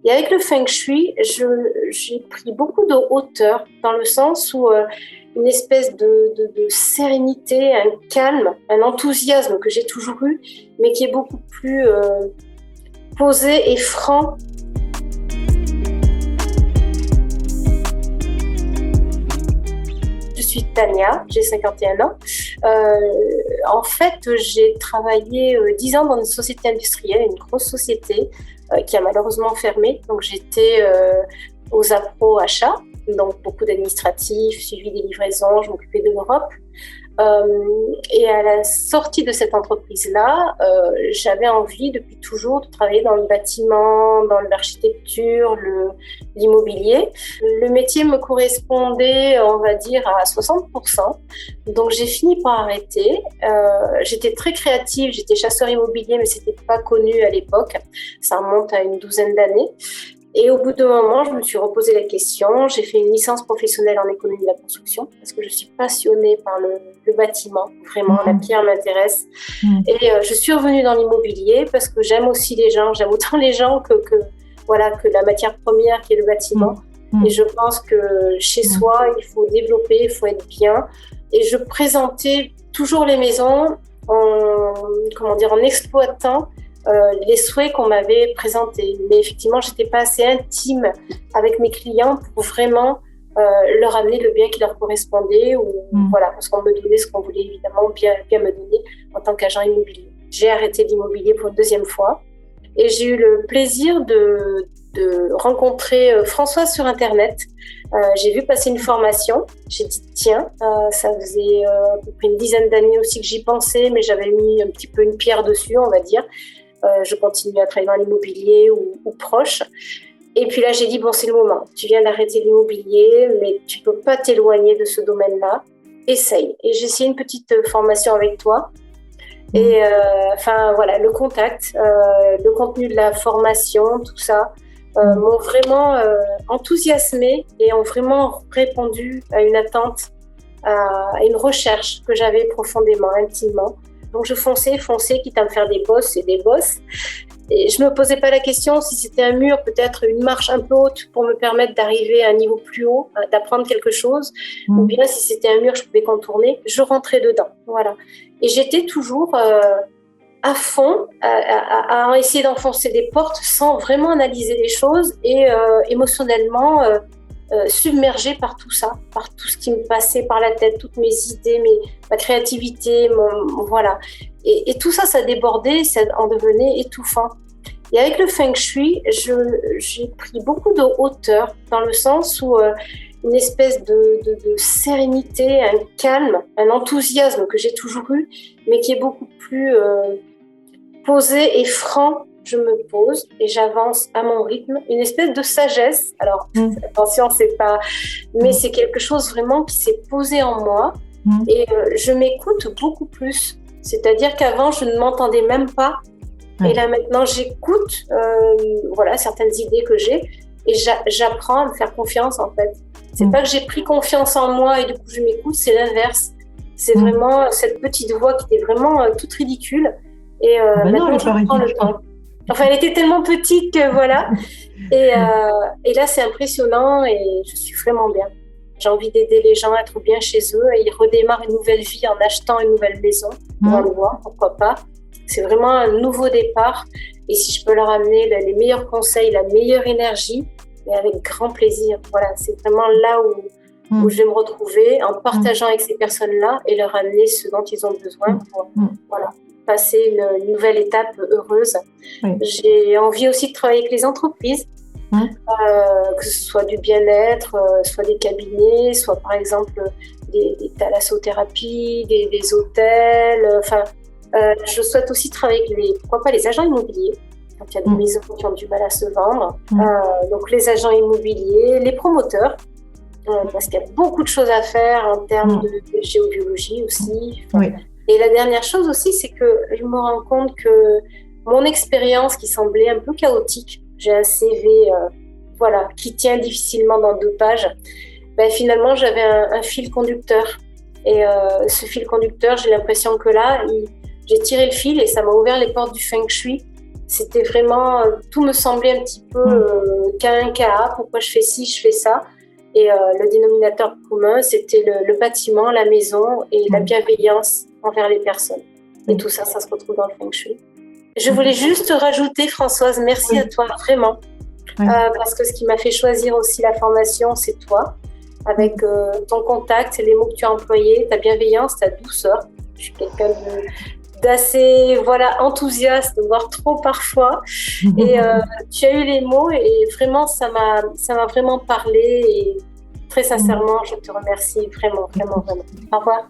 Et avec le Feng Shui, j'ai pris beaucoup de hauteur dans le sens où une espèce de sérénité, un calme, un enthousiasme que j'ai toujours eu, mais qui est beaucoup plus posé et franc. Je suis Tania, j'ai 51 ans. En fait, j'ai travaillé 10 ans dans une société industrielle, une grosse société qui a malheureusement fermé. Donc, j'étais aux appros achats, donc beaucoup d'administratifs, suivi des livraisons, je m'occupais de l'Europe. Et à la sortie de cette entreprise-là, j'avais envie depuis toujours de travailler dans le bâtiment, dans l'architecture, l'immobilier. Le métier me correspondait, on va dire, à 60%. Donc j'ai fini par arrêter. J'étais très créative, j'étais chasseur immobilier, mais c'était pas connu à l'époque. Ça remonte à une douzaine d'années. Et au bout d'un moment, je me suis reposé la question. J'ai fait une licence professionnelle en économie de la construction parce que je suis passionnée par le bâtiment. Vraiment, la pierre m'intéresse. Et je suis revenue dans l'immobilier parce que j'aime aussi les gens. J'aime autant les gens que la matière première qui est le bâtiment. Et je pense que chez soi, il faut développer, il faut être bien. Et je présentais toujours les maisons en exploitant les souhaits qu'on m'avait présentés. Mais effectivement, je n'étais pas assez intime avec mes clients pour vraiment leur amener le bien qui leur correspondait parce qu'on me donnait ce qu'on voulait évidemment bien me donner en tant qu'agent immobilier. J'ai arrêté l'immobilier pour une deuxième fois et j'ai eu le plaisir de rencontrer Françoise sur Internet. J'ai vu passer une formation. J'ai dit tiens, ça faisait à peu près une dizaine d'années aussi que j'y pensais, mais j'avais mis un petit peu une pierre dessus, on va dire. Je continue à travailler dans l'immobilier ou proche. Et puis là, j'ai dit, bon, c'est le moment. Tu viens d'arrêter l'immobilier, mais tu ne peux pas t'éloigner de ce domaine-là. Essaye. Et j'ai essayé une petite formation avec toi. Et le contact, le contenu de la formation, tout ça, m'ont vraiment enthousiasmée et ont vraiment répondu à une attente, à une recherche que j'avais profondément, intimement. Donc, je fonçais, quitte à me faire des bosses et des bosses. Et je ne me posais pas la question si c'était un mur, peut-être une marche un peu haute pour me permettre d'arriver à un niveau plus haut, d'apprendre quelque chose, ou bien si c'était un mur, je pouvais contourner. Je rentrais dedans, voilà. Et j'étais toujours à fond à essayer d'enfoncer des portes sans vraiment analyser les choses et émotionnellement submergée par tout ça, par tout ce qui me passait par la tête, toutes mes idées, ma créativité, voilà. Et tout ça, ça débordait, ça en devenait étouffant. Et avec le Feng Shui, j'ai pris beaucoup de hauteur dans le sens où une espèce de sérénité, un calme, un enthousiasme que j'ai toujours eu, mais qui est beaucoup plus posé et franc. Je me pose et j'avance à mon rythme, une espèce de sagesse. Alors, attention, c'est pas... Mais c'est quelque chose vraiment qui s'est posé en moi et je m'écoute beaucoup plus. C'est-à-dire qu'avant, je ne m'entendais même pas. Et là, maintenant, j'écoute certaines idées que j'ai et j'apprends à me faire confiance, en fait. C'est pas que j'ai pris confiance en moi et du coup, je m'écoute, c'est l'inverse. C'est vraiment cette petite voix qui était vraiment toute ridicule. Et maintenant, je prends le temps. Enfin, elle était tellement petite que voilà. Et là, c'est impressionnant et je suis vraiment bien. J'ai envie d'aider les gens à être bien chez eux et ils redémarrent une nouvelle vie en achetant une nouvelle maison. On va le voir, pourquoi pas. C'est vraiment un nouveau départ. Et si je peux leur amener les meilleurs conseils, la meilleure énergie, mais avec grand plaisir. Voilà, c'est vraiment là où je vais me retrouver en partageant avec ces personnes-là et leur amener ce dont ils ont besoin pour passer une nouvelle étape heureuse. J'ai envie aussi de travailler avec les entreprises, que ce soit du bien-être, soit des cabinets, soit par exemple des thalassothérapies, des hôtels. Je souhaite aussi travailler avec pourquoi pas les agents immobiliers, quand il y a des maisons qui ont du mal à se vendre. Donc les agents immobiliers, les promoteurs, parce qu'il y a beaucoup de choses à faire en termes de géobiologie aussi. Et la dernière chose aussi, c'est que je me rends compte que mon expérience qui semblait un peu chaotique, j'ai un CV qui tient difficilement dans 2 pages, finalement j'avais un fil conducteur. Et ce fil conducteur, j'ai l'impression que là, j'ai tiré le fil et ça m'a ouvert les portes du Feng Shui. C'était vraiment, tout me semblait un petit peu K1, pourquoi je fais ci, je fais ça. Et le dénominateur commun, c'était le bâtiment, la maison et la bienveillance envers les personnes. Et tout ça, ça se retrouve dans le Feng Shui. Je voulais juste rajouter, Françoise, merci à toi, vraiment. Parce que ce qui m'a fait choisir aussi la formation, c'est toi. Avec ton contact, les mots que tu as employés, ta bienveillance, ta douceur. Je suis quelqu'un d'assez enthousiaste, voire trop parfois. Et tu as eu les mots et vraiment, ça m'a vraiment parlé. Et très sincèrement, je te remercie vraiment, vraiment, vraiment. Au revoir.